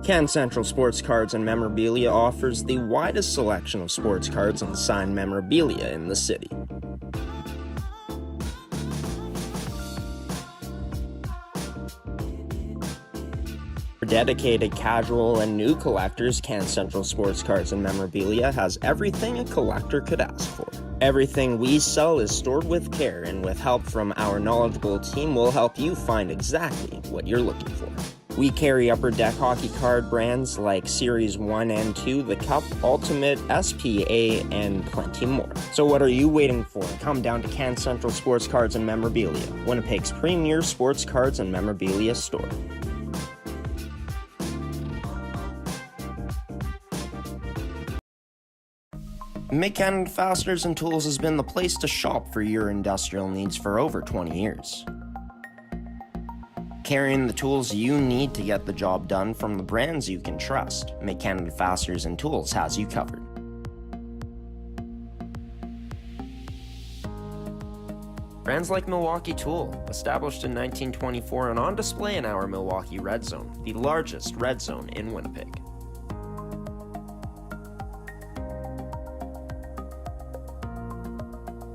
Can Central Sports Cards and Memorabilia offers the widest selection of sports cards and signed memorabilia in the city. For dedicated casual and new collectors, Can Central Sports Cards and Memorabilia has everything a collector could ask for. Everything we sell is stored with care, and with help from our knowledgeable team, we'll help you find exactly what you're looking for. We carry Upper Deck hockey card brands like Series 1 and 2, the Cup, Ultimate, SPA, and plenty more. So what are you waiting for? Come down to Can Central Sports Cards and Memorabilia, Winnipeg's premier sports cards and memorabilia store. Mid-Canada Fasteners and Tools has been the place to shop for your industrial needs for over 20 years. Carrying the tools you need to get the job done from the brands you can trust, Mid-Canada Fasteners and Tools has you covered. Brands like Milwaukee Tool, established in 1924 and on display in our Milwaukee Red Zone, the largest red zone in Winnipeg.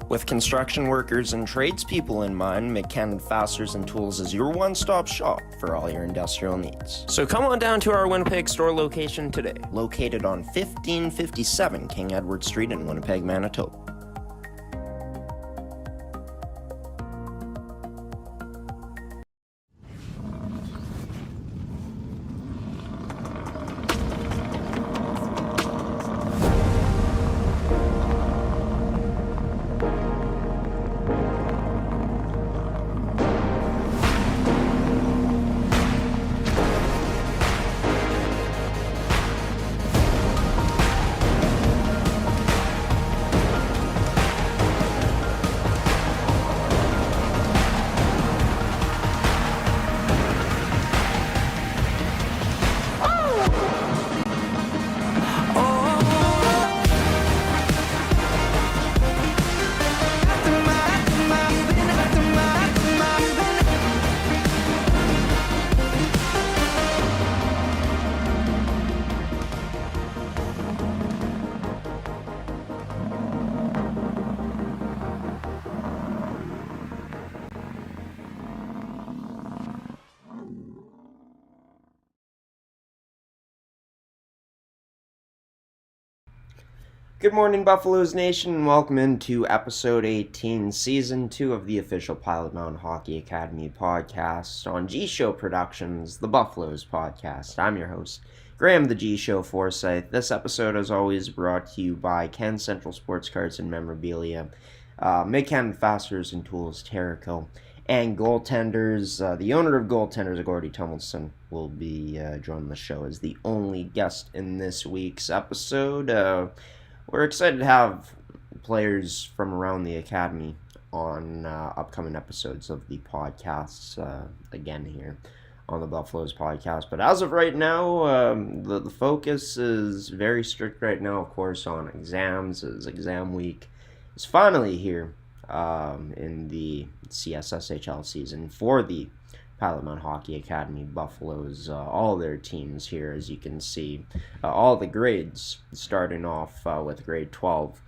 With construction workers and tradespeople in mind, Mid-Canada Fasteners and Tools is your one-stop shop for all your industrial needs. So come on down to our Winnipeg store location today, located on 1557 King Edward Street in Winnipeg, Manitoba. Good morning, Buffaloes Nation, and welcome into episode 18, season 2 of the official Pilot Mound Hockey Academy podcast on G-Show Productions, the Buffaloes podcast. I'm your host, Graham the G-Show Forsyth. This episode, as always, brought to you by Can Central Sports Cards and Memorabilia, Mid-Canada Fasteners and Tools, Terrico, and Goaltenders. The owner of Goaltenders, Gordie Tumilson, will be joining the show as the only guest in this week's episode. We're excited to have players from around the academy on upcoming episodes of the podcasts again here on the Buffaloes podcast. But as of right now, the focus is very strict right now, of course, on exams, as exam week is finally here in the CSSHL season for the Pilot Mound Hockey Academy Buffaloes. All their teams here, as you can see, all the grades starting off with grade 12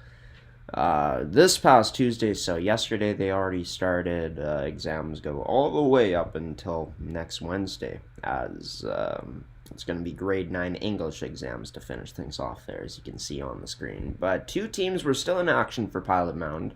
this past Tuesday. So yesterday they already started. Exams go all the way up until next Wednesday, as it's going to be grade 9 English exams to finish things off there, as you can see on the screen. But two teams were still in action for Pilot Mound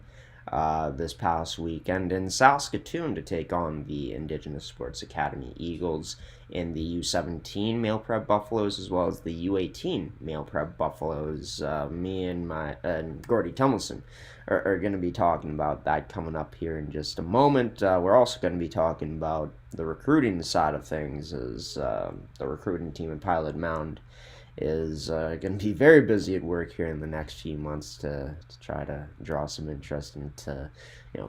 this past weekend in Saskatoon to take on the Indigenous Sports Academy Eagles in the U17 Male Prep Buffaloes, as well as the U18 Male Prep Buffaloes. Me and Gordie Tumilson are going to be talking about that coming up here in just a moment. We're also going to be talking about the recruiting side of things, as the recruiting team at Pilot Mound is going to be very busy at work here in the next few months to try to draw some interest into,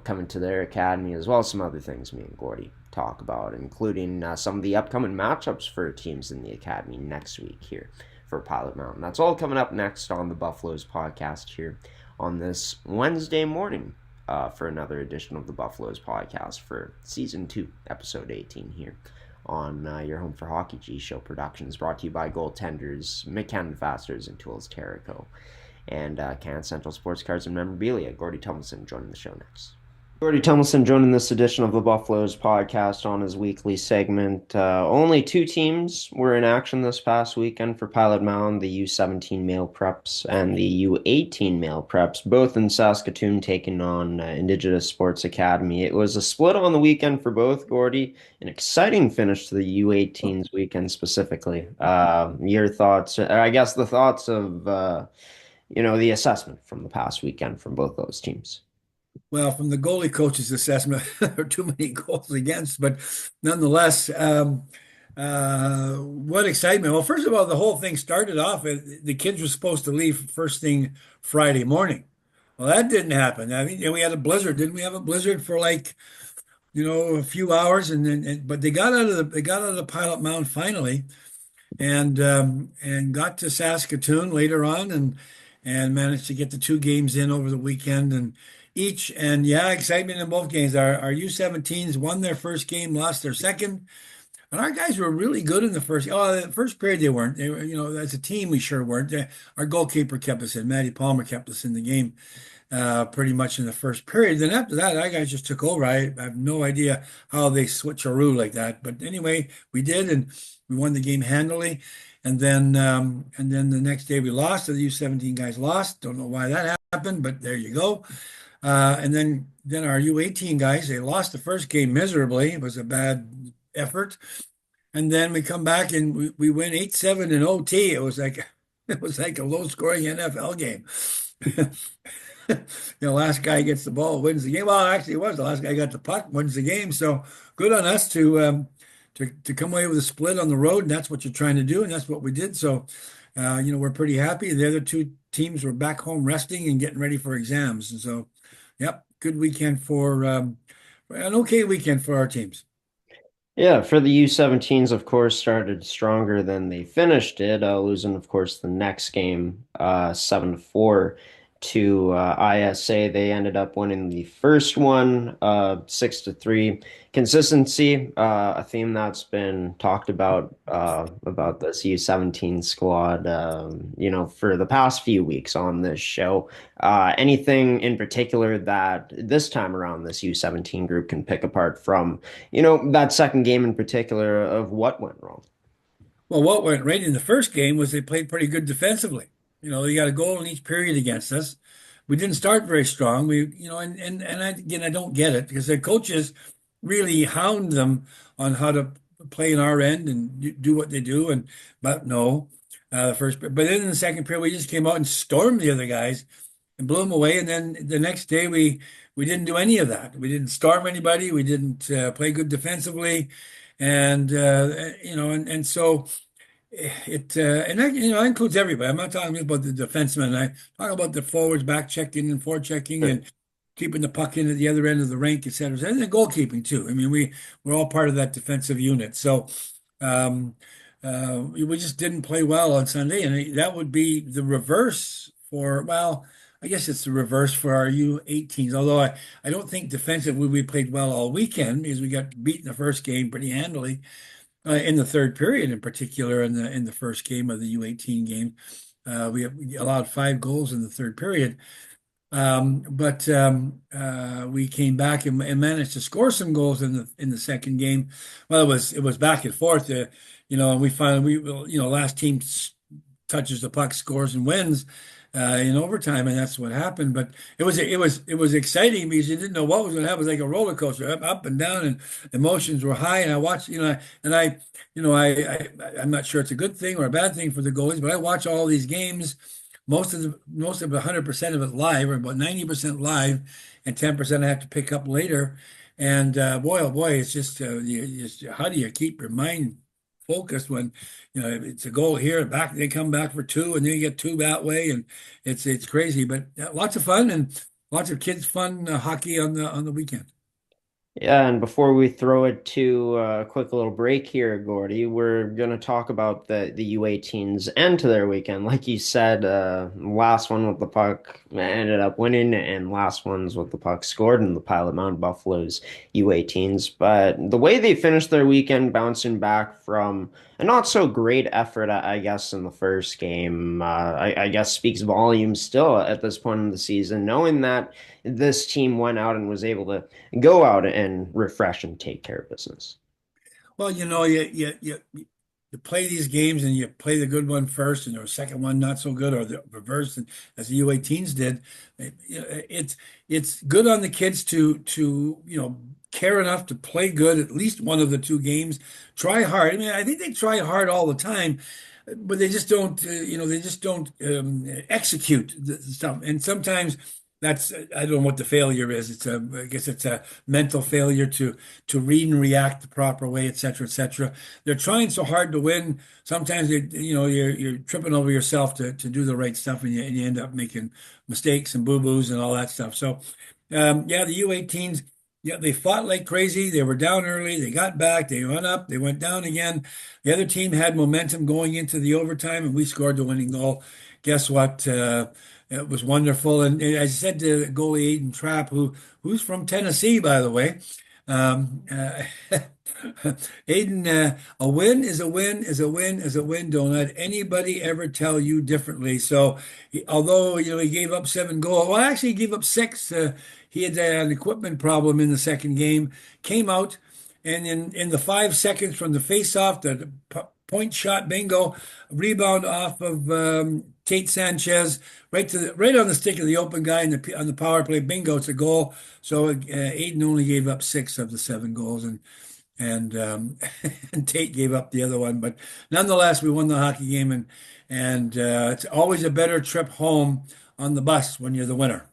coming to their academy, as well as some other things me and Gordie talk about, including some of the upcoming matchups for teams in the academy next week here for Pilot Mound. That's all coming up next on the Buffaloes podcast here on this Wednesday morning for another edition of the Buffaloes podcast for season 2, episode 18 here on your home for hockey G Show Productions, brought to you by goaltenders McKenna Fasteners and Tools Terrico, and Can Central Sports Cards and Memorabilia. Gordie Tumilson joining the show next. Gordie Tumilson joining this edition of the Buffaloes podcast on his weekly segment. Only two teams were in action this past weekend for Pilot Mound, the U17 male preps and the U18 male preps, both in Saskatoon taking on Indigenous Sports Academy. It was a split on the weekend for both, Gordie. An exciting finish to the U18's weekend specifically. Your thoughts, I guess the thoughts of, the assessment from the past weekend from both those teams. Well, from the goalie coach's assessment, there are too many goals against, but nonetheless, what excitement. Well, first of all, the whole thing started off, the kids were supposed to leave first thing Friday morning. Well, that didn't happen. I mean, we had a blizzard. Didn't we have a blizzard for like, a few hours? But they got out of the Pilot Mound finally and got to Saskatoon later on and managed to get the two games in over the weekend and yeah, excitement in both games. Our U17s won their first game, lost their second, and our guys were really good in the first. Oh, the first period they weren't. They were, as a team we sure weren't. Our goalkeeper kept us in. Matty Palmer kept us in the game pretty much in the first period. Then after that, our guys just took over. I have no idea how they switcheroo like that, but anyway, we did, and we won the game handily. And then the next day we lost. The U17 guys lost. Don't know why that happened, but there you go. And then our U18 guys, they lost the first game miserably. It was a bad effort. And then we come back and we win 8-7 in OT. It was like a low scoring NFL game. Last guy gets the ball, wins the game. Well, actually, it was the last guy got the puck, wins the game. So good on us to come away with a split on the road, and that's what you're trying to do, and that's what we did. So, we're pretty happy. The other two teams were back home resting and getting ready for exams, and so, yep, good weekend for an okay weekend for our teams. Yeah, for the U17s, of course, started stronger than they finished it, losing, of course, the next game 7-4 to ISA. They ended up winning the first one 6-3. Consistency, a theme that's been talked about this U17 squad, for the past few weeks on this show. Anything in particular that this time around this U17 group can pick apart from, that second game in particular of what went wrong? Well, what went right in the first game was they played pretty good defensively. They got a goal in each period against us. We didn't start very strong. Again, I don't get it because their coaches really hound them on how to play in our end and do what they do. But no, but then in the second period, we just came out and stormed the other guys and blew them away. And then the next day, we didn't do any of that. We didn't storm anybody. We didn't play good defensively, and so. And that includes everybody. I'm not talking about the defensemen. I talk about the forwards, back checking and forward checking, and keeping the puck in at the other end of the rink, et cetera. And the goalkeeping too. I mean, we're all part of that defensive unit. So um, we just didn't play well on Sunday, and that would be the reverse for. Well, I guess it's the reverse for our U18s. Although I don't think defensively we played well all weekend because we got beat in the first game pretty handily in the third period, in particular, in the first game of the U18 game. We allowed 5 goals in the third period, but we came back and managed to score some goals in the second game. Well, it was back and forth, and we finally last team touches the puck, scores and wins in overtime, and that's what happened. But it was exciting because you didn't know what was going to happen. It was like a roller coaster, up and down, and emotions were high. And I watched, I'm not sure it's a good thing or a bad thing for the goalies, but I watch all these games, most of 100% of it live, or about 90% live, and 10% I have to pick up later. And boy, oh boy, it's just, how do you keep your mind focused when it's a goal here back they come back for two and then you get two that way, and it's crazy, but lots of fun and lots of kids fun hockey on the weekend. Yeah, and before we throw it to a quick little break here, Gordy, we're going to talk about the U18s and to their weekend. Like you said, last one with the puck ended up winning, and last ones with the puck scored in the Pilot Mound Buffaloes U18s. But the way they finished their weekend, bouncing back from a not so great effort, I guess, in the first game, I guess speaks volumes still at this point in the season, knowing that this team went out and was able to go out and refresh and take care of business. Well, you play these games and you play the good one first, and the second one not so good, or the reverse, and as the U18s did. It's good on the kids to care enough to play good at least one of the two games. Try hard. I mean, I think they try hard all the time, but they just don't. They just don't execute the stuff. And sometimes that's I don't know what the failure is. I guess it's a mental failure to read and react the proper way, et cetera, et cetera. They're trying so hard to win. Sometimes you're tripping over yourself to do the right stuff, and you end up making mistakes and boo-boos and all that stuff. So, yeah, the U18s, yeah, they fought like crazy. They were down early. They got back. They went up. They went down again. The other team had momentum going into the overtime, and we scored the winning goal. Guess what? It was wonderful. And as I said to goalie Aiden Trapp, who's from Tennessee, by the way, um, uh, Aiden, a win is a win is a win is a win. Don't let anybody ever tell you differently. So, although he gave up 7 goals, well, actually he gave up six. He had an equipment problem in the second game. Came out, and in the 5 seconds from the face-off, the point shot, bingo, rebound off of Tate Sanchez, right on the stick of the open guy on the power play, bingo, it's a goal. So Aiden only gave up six of the 7 goals, and and Tate gave up the other one. But nonetheless, we won the hockey game, and it's always a better trip home on the bus when you're the winner.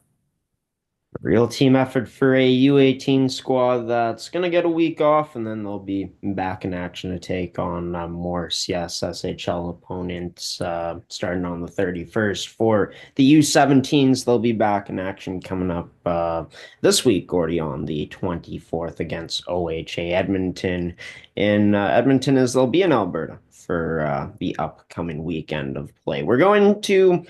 Real team effort for a U18 squad that's going to get a week off, and then they'll be back in action to take on more CSSHL opponents starting on the 31st. For the U17s, they'll be back in action coming up this week, Gordy, on the 24th against OHA Edmonton. In Edmonton, as they'll be in Alberta for the upcoming weekend of play. We're going to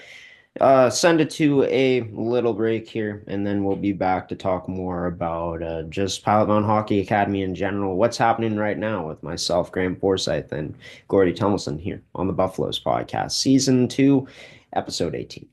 send it to a little break here, and then we'll be back to talk more about just Pilot Mound Hockey Academy in general. What's happening right now with myself, Graham Forsyth, and Gordie Tumilson here on the Buffaloes podcast, season 2, episode 18.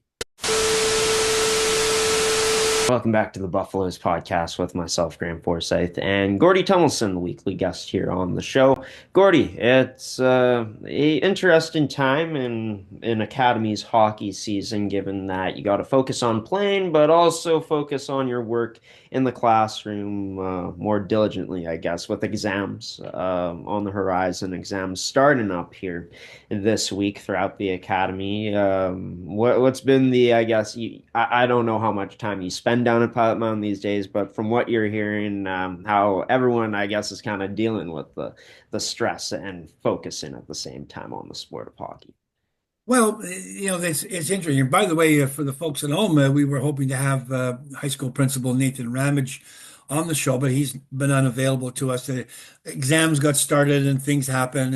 Welcome back to the Buffaloes podcast with myself, Graham Forsyth, and Gordie Tumilson, the weekly guest here on the show. Gordie, it's a interesting time in Academy's hockey season, given that you got to focus on playing, but also focus on your work in the classroom more diligently, I guess, with exams on the horizon, exams starting up here this week throughout the academy. What's been the, I guess, I don't know how much time you spend down at Pilot Mountain these days, but from what you're hearing, how everyone, I guess, is kind of dealing with the stress and focusing at the same time on the sport of hockey. Well, it's interesting. By the way, for the folks at home, we were hoping to have high school principal Nathan Ramage on the show, but he's been unavailable to us. The exams got started and things happen,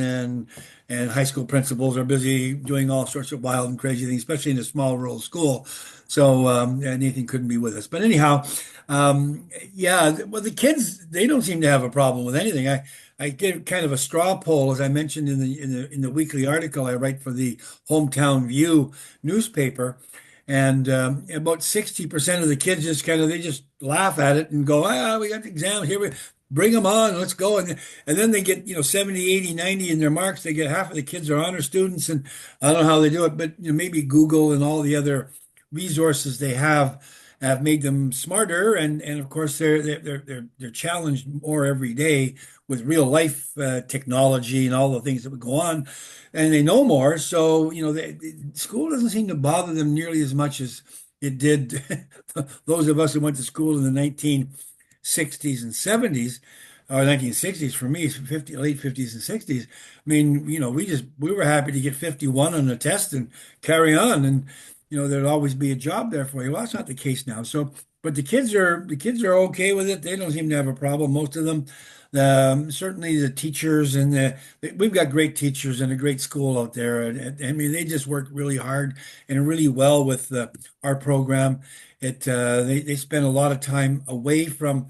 and high school principals are busy doing all sorts of wild and crazy things, especially in a small rural school. So Nathan couldn't be with us. But anyhow, yeah, well, the kids, they don't seem to have a problem with anything. I did kind of a straw poll, as I mentioned in the weekly article I write for the Hometown View newspaper, and about 60% of the kids they just laugh at it and go, we got the exam here, we bring them on, let's go, and then they get 70, 80, 90 in their marks. They get half of the kids are honor students, and I don't know how they do it, but maybe Google and all the other resources they have made them smarter, and of course they're challenged more every day with real life technology and all the things that would go on, and they know more. So school doesn't seem to bother them nearly as much as it did those of us who went to school in the 1960s and 70s, or 1960s for me, late 50s and 60s. I mean, we were happy to get 51 on a test and carry on, and there'd always be a job there for you. Well, that's not the case now. So but the kids are okay with it. They don't seem to have a problem. Most of them, certainly the teachers we've got great teachers and a great school out there. And I mean, they just work really hard and really well with our program. They spend a lot of time away from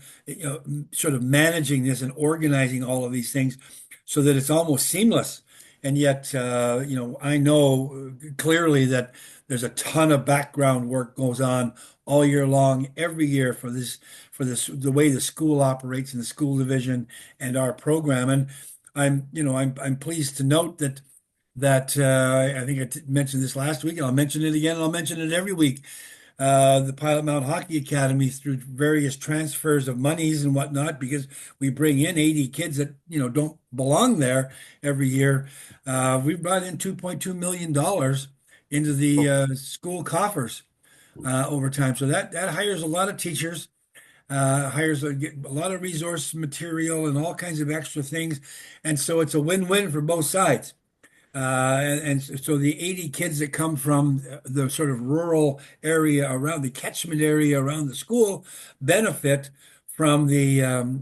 sort of managing this and organizing all of these things so that it's almost seamless. And yet, I know clearly that there's a ton of background work goes on all year long, every year the way the school operates in the school division and our program. And I'm pleased to note that I think mentioned this last week, and I'll mention it again, and I'll mention it every week. The Pilot Mound Hockey Academy, through various transfers of monies and whatnot, because we bring in 80 kids that don't belong there every year. We've brought in $2.2 million into the school coffers over time. So that hires a lot of teachers, hires a lot of resource material and all kinds of extra things, and so it's a win-win for both sides. And so the 80 kids that come from the sort of rural area around the catchment area around the school benefit from the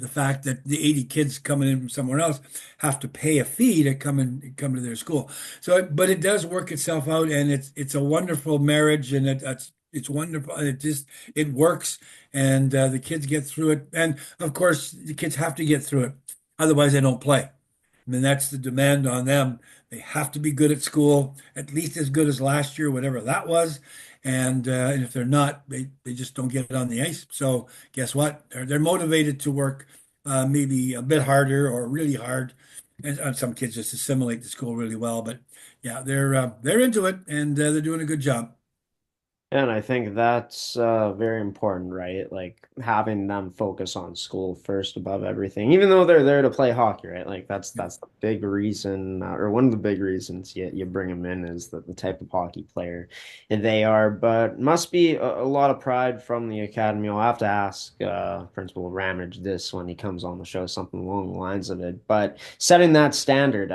fact that the 80 kids coming in from somewhere else have to pay a fee to come to their school. So, but it does work itself out, and it's a wonderful marriage, and it's wonderful. It works, and the kids get through it, and of course the kids have to get through it, otherwise they don't play. I mean, that's the demand on them. They have to be good at school, at least as good as last year, whatever that was. And if they're not, they just don't get on the ice. So guess what? They're motivated to work maybe a bit harder or really hard. And some kids just assimilate the school really well. But yeah, they're into it, and they're doing a good job. And I think that's very important, right? Like having them focus on school first above everything, even though they're there to play hockey, right? Like that's the big reason, or one of the big reasons you bring them in is the type of hockey player they are. But must be a lot of pride from the academy. I'll have to ask Principal Ramage this when he comes on the show, something along the lines of it. But setting that standard,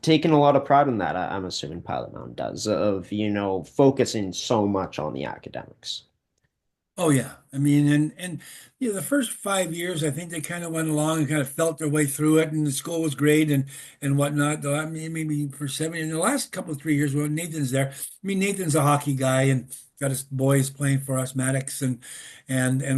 taking a lot of pride in that, I'm assuming Pilot Mound does, of focusing so much on the academics. Oh yeah, I mean, and the first 5 years, I think they kind of went along and kind of felt their way through it, and the school was great and whatnot. Though I mean, maybe for 7, in the last couple of 3 years, when Nathan's there, I mean, Nathan's a hockey guy and got his boys playing for us, Maddox and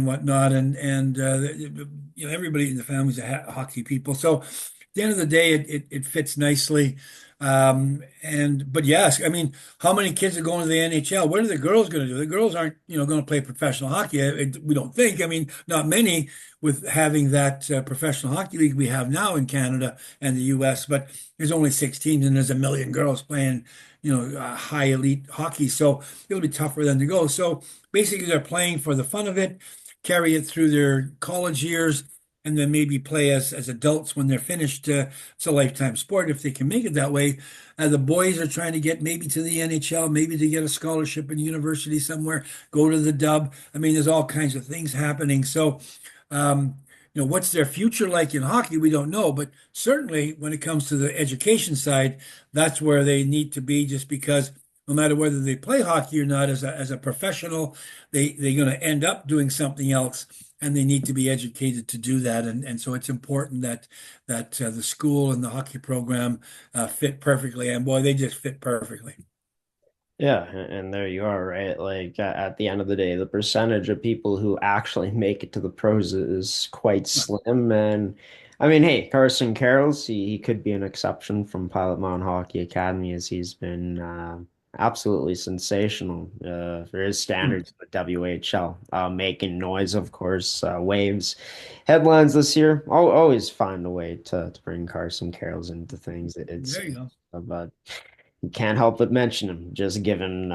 whatnot, and everybody in the family's hockey people. So at the end of the day, it fits nicely. But yes, I mean, how many kids are going to the NHL? What are the girls going to do? The girls aren't, going to play professional hockey. We don't think. I mean, not many with having that professional hockey league we have now in Canada and the US, but there's only 6 teams and there's a million girls playing, high elite hockey. So it'll be tough for them to go. So basically, they're playing for the fun of it, carry it through their college years, and then maybe play as adults when they're finished. It's a lifetime sport if they can make it that way. The boys are trying to get maybe to the NHL, maybe to get a scholarship in university somewhere, go to the dub. I mean, there's all kinds of things happening. So, what's their future like in hockey? We don't know, but certainly when it comes to the education side, that's where they need to be, just because no matter whether they play hockey or not as a professional, they're going to end up doing something else, and they need to be educated to do that. And so it's important that the school and the hockey program fit perfectly. And boy, they just fit perfectly. Yeah, and there you are, right? Like at the end of the day, the percentage of people who actually make it to the pros is quite slim. And I mean, hey, Carson Carrolls, he could be an exception from Pilot Mound Hockey Academy, as he's been absolutely sensational for his standards in the WHL. Making noise, of course, waves headlines this year. I'll always find a way to bring Carson Carrolls into things. It's There you go. but can't help but mention him, just given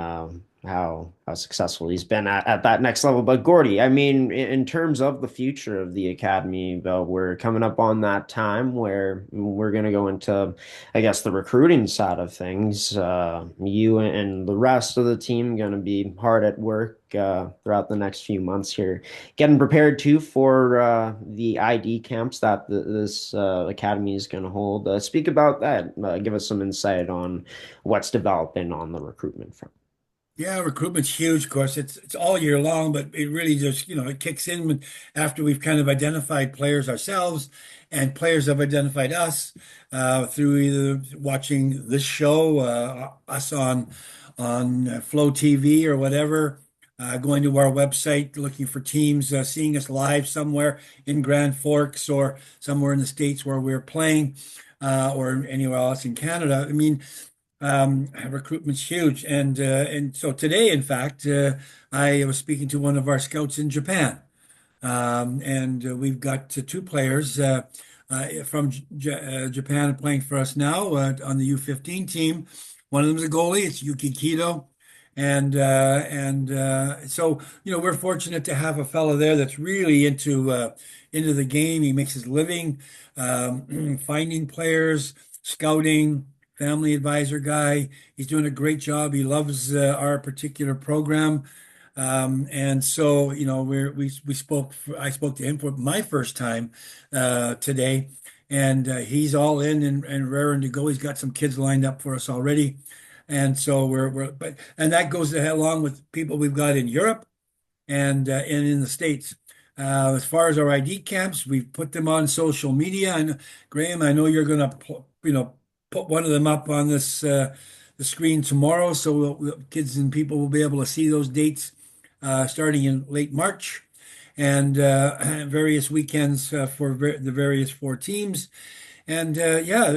how successful he's been at that next level. But Gordie, I mean, in terms of the future of the academy, we're coming up on that time where we're going to go into, I guess, the recruiting side of things. You and the rest of the team going to be hard at work throughout the next few months here, getting prepared too for the ID camps that this academy is going to hold. Speak about that. Give us some insight on what's developing on the recruitment front. Yeah, recruitment's huge, of course. It's all year long, but it really just, it kicks in after we've kind of identified players ourselves, and players have identified us through either watching this show, us on Flow TV or whatever, going to our website, looking for teams, seeing us live somewhere in Grand Forks or somewhere in the States where we're playing, or anywhere else in Canada. I mean, recruitment's huge, and so today, in fact, I was speaking to one of our scouts in Japan, and we've got two players from Japan playing for us now on the U15 team. One of them's a goalie. It's Yuki Kido, and so we're fortunate to have a fellow there that's really into the game. He makes his living finding players, scouting. Family advisor guy. He's doing a great job. He loves our particular program. And so, we spoke. I spoke to him for my first time today, and he's all in and raring to go. He's got some kids lined up for us already, and so and that goes along with people we've got in Europe and in the States. As far as our ID camps, we've put them on social media. And Graham, I know you're going to, put one of them up on the screen tomorrow, so kids and people will be able to see those dates starting in late March, and various weekends for the various four teams. And yeah,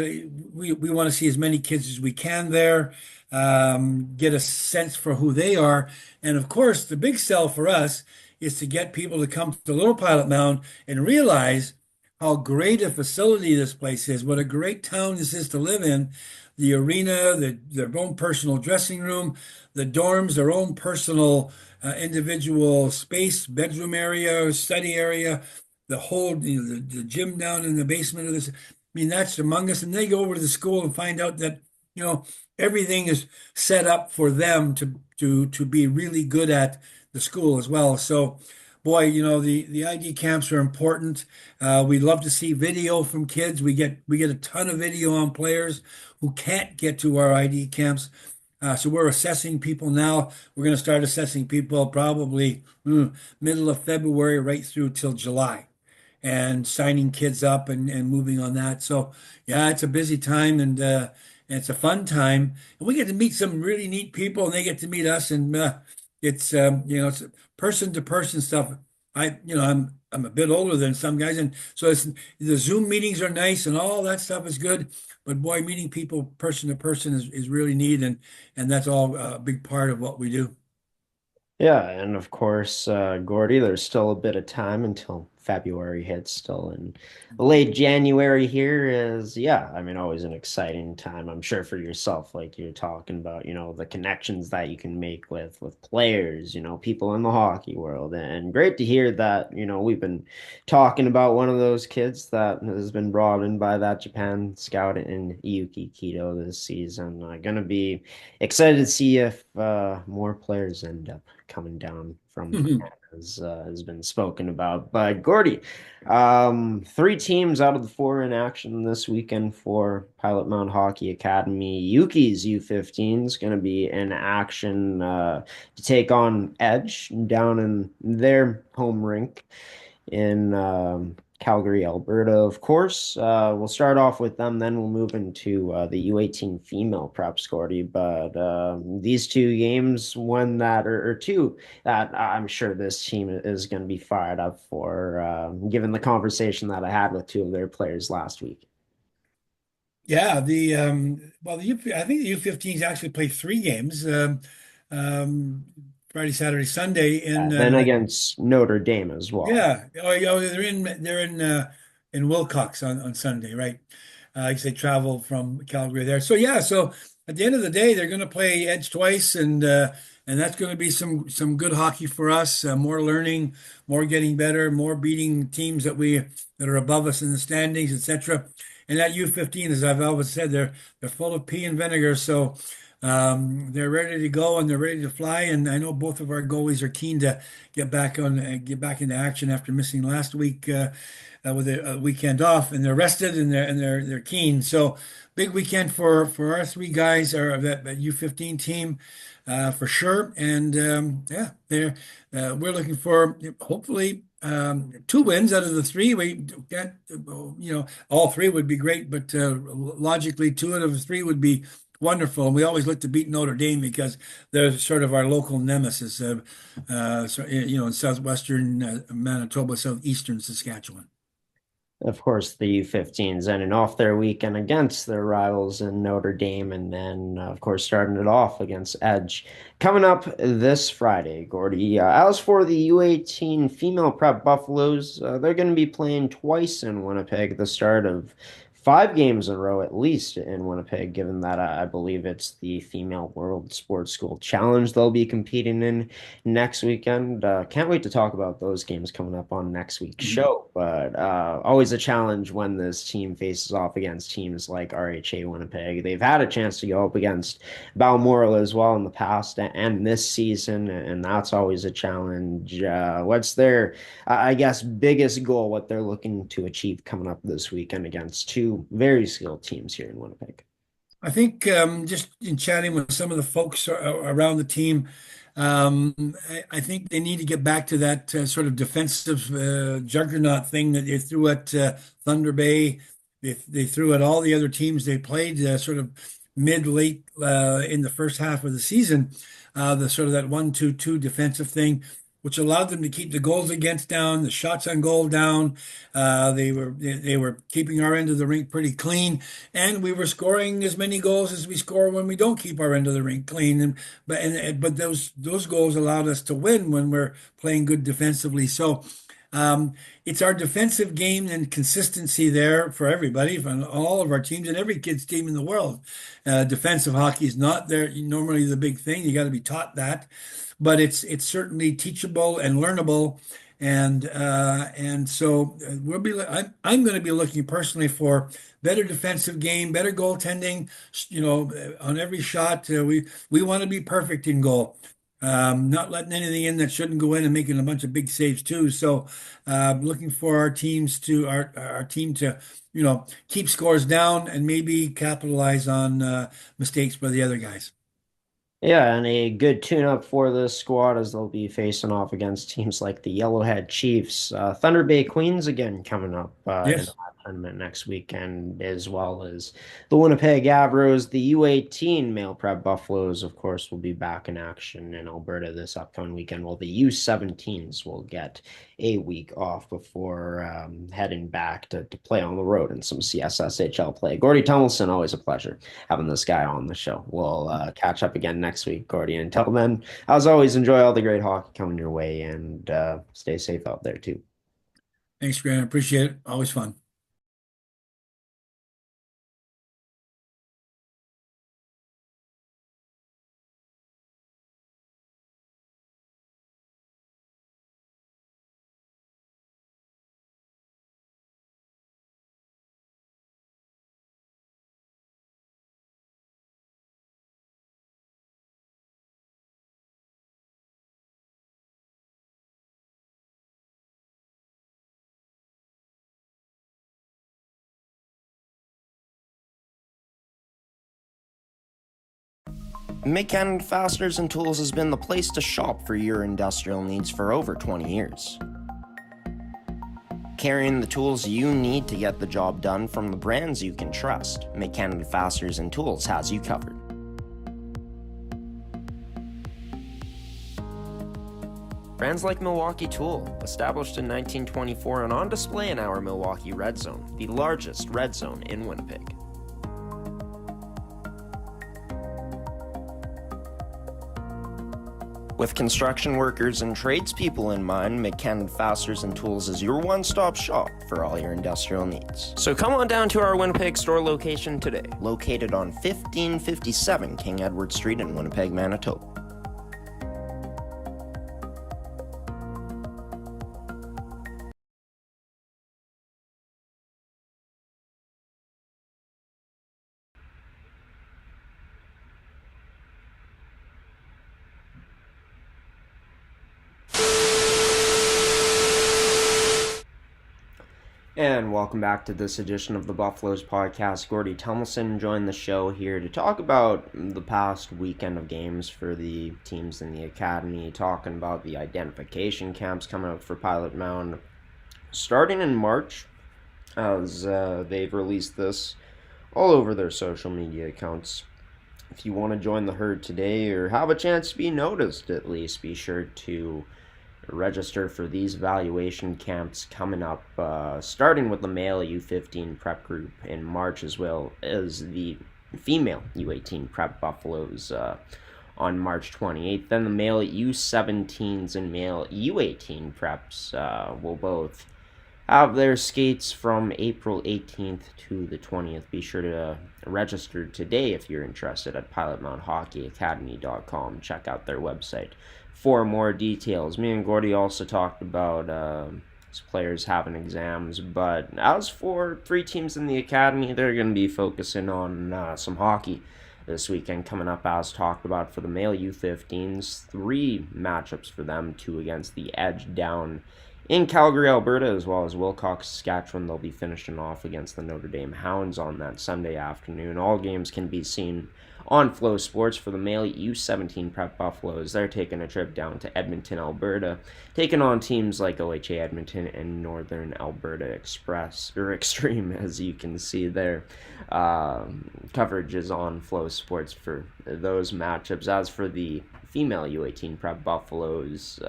we want to see as many kids as we can there, get a sense for who they are. And of course, the big sell for us is to get people to come to Little Pilot Mound and realize how great a facility this place is, what a great town this is to live in. The arena, their own personal dressing room, the dorms, their own personal individual space, bedroom area, study area, the whole, the gym down in the basement of this. I mean, that's among us. And they go over to the school and find out that, everything is set up for them to be really good at the school as well. So, boy, the ID camps are important. We love to see video from kids. We get a ton of video on players who can't get to our ID camps. So we're assessing people now. We're going to start assessing people probably middle of February right through till July, and signing kids up and moving on that. So yeah, it's a busy time, and it's a fun time, and we get to meet some really neat people, and they get to meet us, and it's person to person stuff. I'm a bit older than some guys, and so the Zoom meetings are nice, and all that stuff is good. But boy, meeting people person to person is really neat, and that's all a big part of what we do. Yeah, and of course, Gordie, there's still a bit of time until February hits. Still in late January here is, yeah, I mean, always an exciting time. I'm sure for yourself, like you're talking about, the connections that you can make with players, people in the hockey world. And great to hear that, we've been talking about one of those kids that has been brought in by that Japan scout in Yuki Kido this season. Gonna be excited to see if more players end up coming down from has been spoken about. But Gordie, three teams out of the four in action this weekend for Pilot Mound Hockey Academy. Yuki's U15 is going to be in action to take on Edge down in their home rink in Calgary, Alberta, of course. We'll start off with them, then we'll move into the U18 female prep, Scotty. But these two games, one that or two that I'm sure this team is going to be fired up for, given the conversation that I had with two of their players last week. Yeah, I think the U15s actually play three games, um, Friday, Saturday, Sunday Then against Notre Dame as well. yeah. They're in Wilcox on Sunday, right? I guess they travel from Calgary there. So yeah, so at the end of the day, they're going to play Edge twice, and that's going to be some good hockey for us. More learning, more getting better, more beating teams that are above us in the standings, etc. And that U15, as I've always said, they're full of pea and vinegar. So They're ready to go and they're ready to fly. And I know both of our goalies are keen to get back into action after missing last week with a weekend off. And they're rested and they're keen. So big weekend for our three guys, or that U15 team. For sure. And yeah, we're looking for hopefully two wins out of the three. We got, all three would be great, but logically, two out of the three would be wonderful. And we always look to beat Notre Dame because they're sort of our local nemesis, in southwestern Manitoba, southeastern Saskatchewan. Of course, the U15s ending off their weekend against their rivals in Notre Dame, and then, of course, starting it off against Edge. Coming up this Friday, Gordie. As for the U18 female prep Buffaloes, they're going to be playing twice in Winnipeg, the start of 5 games in a row at least in Winnipeg, given that I believe it's the Female World Sports School Challenge they'll be competing in next weekend. Can't wait to talk about those games coming up on next week's show. But always a challenge when this team faces off against teams like RHA Winnipeg. They've had a chance to go up against Balmoral as well in the past and this season, and that's always a challenge. What's their, I guess, biggest goal, what they're looking to achieve coming up this weekend against two very skilled teams here in Winnipeg? I think just in chatting with some of the folks around the team, I think they need to get back to that sort of defensive juggernaut thing that they threw at Thunder Bay. They threw at all the other teams they played sort of late in the first half of the season. The sort of that 1-2-2 defensive thing, which allowed them to keep the goals against down, the shots on goal down. They were keeping our end of the rink pretty clean, and we were scoring as many goals as we score when we don't keep our end of the rink clean. But those goals allowed us to win when we're playing good defensively. So it's our defensive game and consistency there for everybody, for all of our teams and every kid's team in the world. Defensive hockey is not there normally the big thing. You got to be taught that, but it's certainly teachable and learnable. And so I'm going to be looking personally for better defensive game, better goaltending. On every shot, we want to be perfect in goal. Not letting anything in that shouldn't go in and making a bunch of big saves too. So, looking for our team to, keep scores down and maybe capitalize on mistakes by the other guys. Yeah, and a good tune-up for this squad as they'll be facing off against teams like the Yellowhead Chiefs. Thunder Bay Queens again coming up in Yes. that tournament next weekend, as well as the Winnipeg Avros. The U18 male prep Buffaloes, of course, will be back in action in Alberta this upcoming weekend, while the U17s will get a week off before heading back to play on the road in some CSSHL play. Gordie Tumilson, always a pleasure having this guy on the show. We'll catch up again next week, Gordie. Until then, as always, enjoy all the great hockey coming your way and stay safe out there too. Thanks, Grant. Appreciate it. Always fun. Mid-Canada Fasteners and Tools has been the place to shop for your industrial needs for over 20 years. Carrying the tools you need to get the job done from the brands you can trust, Mid-Canada Fasteners and Tools has you covered. Brands like Milwaukee Tool, established in 1924 and on display in our Milwaukee Red Zone, the largest red zone in Winnipeg. With construction workers and tradespeople in mind, Mid-Canada Fasteners and Tools is your one-stop shop for all your industrial needs. So come on down to our Winnipeg store location today, located on 1557 King Edward Street in Winnipeg, Manitoba. And welcome back to this edition of the Buffaloes podcast. Gordie Tumilson joined the show here to talk about the past weekend of games for the teams in the academy, talking about the identification camps coming up for Pilot Mound starting in March, as they've released this all over their social media accounts. If you want to join the herd today or have a chance to be noticed at least, be sure to register for these evaluation camps coming up, starting with the male U15 prep group in March, as well as the female U18 prep Buffaloes on March 28th. Then the male U17s and male U18 preps will both have their skates from April 18th to the 20th. Be sure to register today if you're interested at pilotmoundhockeyacademy.com. Check out their website for more details. Me and Gordie also talked about players having exams, but as for 3 teams in the academy, they're going to be focusing on some hockey this weekend coming up, as talked about. For the male U15s, 3 matchups for them, 2 against the Edge down in Calgary, Alberta, as well as Wilcox, Saskatchewan. They'll be finishing off against the Notre Dame Hounds on that Sunday afternoon. All games can be seen on Flow Sports. For the male U17 prep Buffaloes, they're taking a trip down to Edmonton, Alberta, taking on teams like OHA Edmonton and Northern Alberta Express, or Extreme, as you can see there. Coverage is on Flow Sports for those matchups. As for the female U18 prep Buffaloes,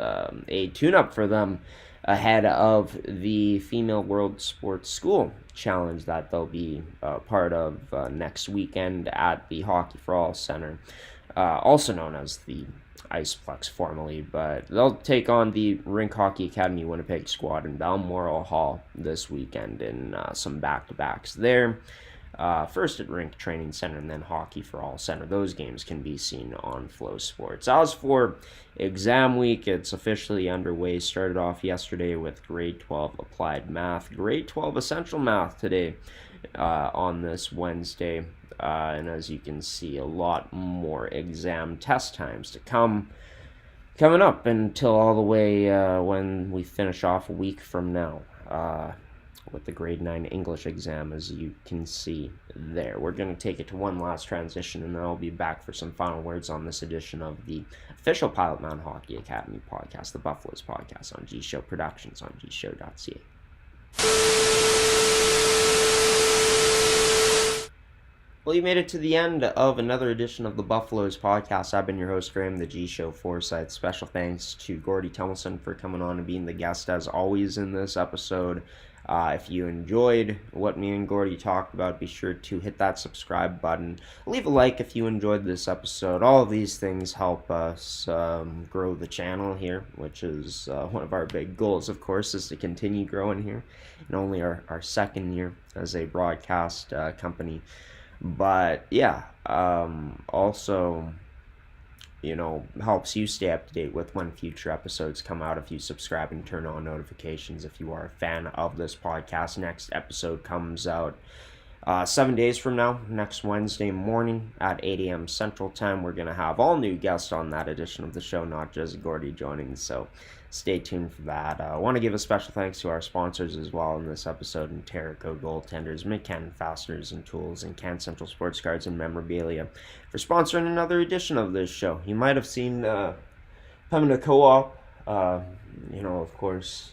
a tune-up for them ahead of the Female World Sports School Challenge that they'll be part of next weekend at the Hockey for All Center, also known as the Iceplex formerly, but they'll take on the Rink Hockey Academy Winnipeg squad in Balmoral Hall this weekend in some back-to-backs there. First at Rink Training Center and then Hockey for All Center. Those games can be seen on Flow Sports. As for exam week, it's officially underway. Started off yesterday with grade 12 applied math, grade 12 essential math today on this Wednesday. And as you can see, a lot more exam test times to coming up until all the way when we finish off a week from now. With the grade 9 English exam, as you can see there. We're going to take it to one last transition, and then I'll be back for some final words on this edition of the official Pilot Mound Hockey Academy podcast, the Buffaloes podcast, on G Show Productions on gshow.ca. Well, you made it to the end of another edition of the Buffaloes podcast. I've been your host, Graham, the G Show Forsyth. Special thanks to Gordie Tumilson for coming on and being the guest, as always, in this episode. If you enjoyed what me and Gordie talked about, be sure to hit that subscribe button. Leave a like if you enjoyed this episode. All of these things help us grow the channel here, which is one of our big goals, of course, is to continue growing here in only our second year as a broadcast company. But yeah, also, helps you stay up to date with when future episodes come out if you subscribe and turn on notifications. If you are a fan of this podcast, next episode comes out 7 days from now, next Wednesday morning at 8 a.m. Central Time. We're going to have all new guests on that edition of the show, not just Gordie joining, so stay tuned for that. I want to give a special thanks to our sponsors as well in this episode: Interico Goaltenders, Mid-Canton Fasteners and Tools, and Can Central Sports Cards and Memorabilia for sponsoring another edition of this show. You might have seen Pembina Co-op, of course,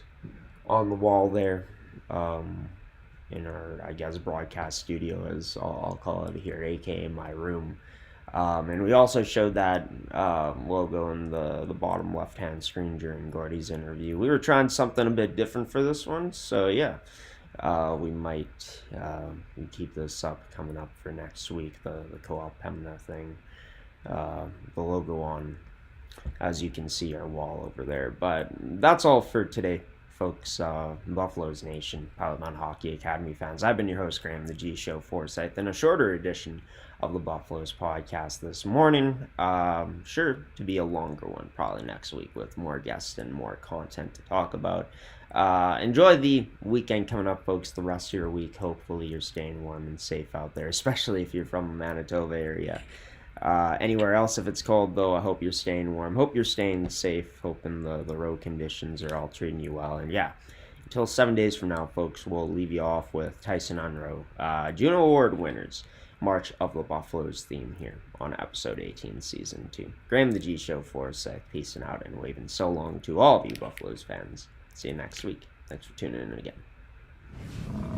on the wall there in our, broadcast studio, as I'll call it here, aka my room. And we also showed that logo in the bottom left-hand screen during Gordie's interview. We were trying something a bit different for this one, so yeah, we might keep this coming up for next week, the Co-op Pembina thing, the logo on, as you can see, our wall over there. But that's all for today, folks. Buffaloes Nation, Pilot Mound Hockey Academy fans. I've been your host, Graham, the G Show Forsyth, in a shorter edition of the Buffaloes podcast this morning. Sure to be a longer one probably next week with more guests and more content to talk about. Enjoy the weekend coming up, folks, the rest of your week. Hopefully you're staying warm and safe out there, especially if you're from the Manitoba area. Anywhere else, if it's cold, though, I hope you're staying warm. Hope you're staying safe. Hoping the road conditions are all treating you well. And yeah, Till 7 days from now, folks, we'll leave you off with Tyson Unruh, Juno Award winners, March of the Buffaloes theme here on episode 18, season 2. Graham the G Show for Sec, peacing out and waving so long to all of you Buffaloes fans. See you next week. Thanks for tuning in again.